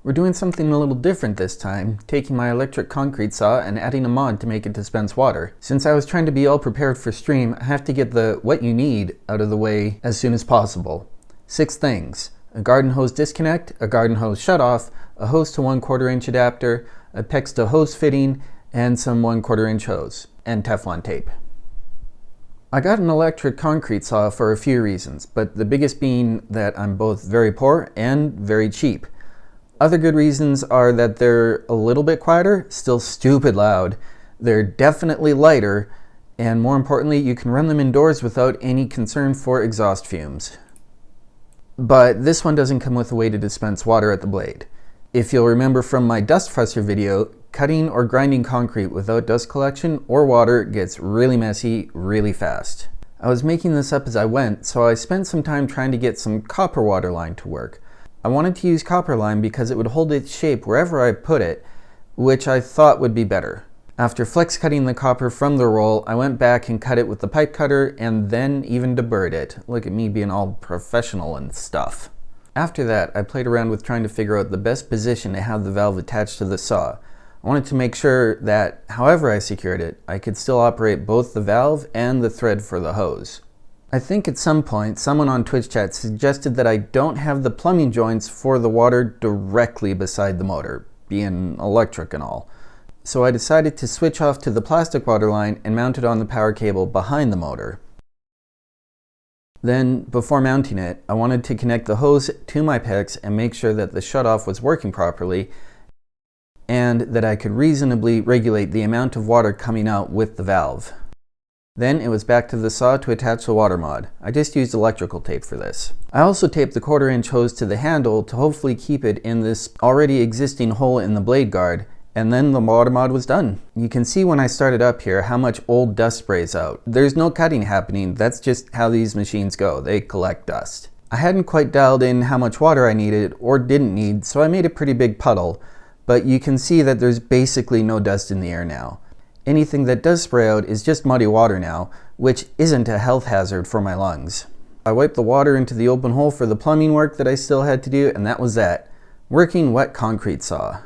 We're doing something a little different this time, taking my electric concrete saw and adding a mod to make it dispense water. Since I was trying to be all prepared for stream, I have to get the what you need out of the way as soon as possible. 6 things: a garden hose disconnect, a garden hose shutoff, a hose to 1/4 inch adapter, a PEX to hose fitting, and some 1/4 inch hose, and Teflon tape. I got an electric concrete saw for a few reasons, but the biggest being that I'm both very poor and very cheap. Other good reasons are that they're a little bit quieter, still stupid loud, they're definitely lighter, and more importantly, you can run them indoors without any concern for exhaust fumes. But this one doesn't come with a way to dispense water at the blade. If you'll remember from my dust fusser video, cutting or grinding concrete without dust collection or water gets really messy really fast. I was making this up as I went, so I spent some time trying to get some copper water line to work. I wanted to use copper line because it would hold its shape wherever I put it, which I thought would be better. After flex cutting the copper from the roll, I went back and cut it with the pipe cutter and then even deburred it. Look at me being all professional and stuff. After that, I played around with trying to figure out the best position to have the valve attached to the saw. I wanted to make sure that, however I secured it, I could still operate both the valve and the thread for the hose. I think at some point, someone on Twitch chat suggested that I don't have the plumbing joints for the water directly beside the motor, being electric and all. So I decided to switch off to the plastic water line and mount it on the power cable behind the motor. Then, before mounting it, I wanted to connect the hose to my PEX and make sure that the shutoff was working properly and that I could reasonably regulate the amount of water coming out with the valve. Then it was back to the saw to attach the water mod. I just used electrical tape for this. I also taped the 1/4 inch hose to the handle to hopefully keep it in this already existing hole in the blade guard, and then the water mod was done. You can see when I started up here how much old dust sprays out. There's no cutting happening, that's just how these machines go, they collect dust. I hadn't quite dialed in how much water I needed or didn't need, so I made a pretty big puddle, but you can see that there's basically no dust in the air now. Anything that does spray out is just muddy water now, which isn't a health hazard for my lungs. I wiped the water into the open hole for the plumbing work that I still had to do, and that was that. Working wet concrete saw.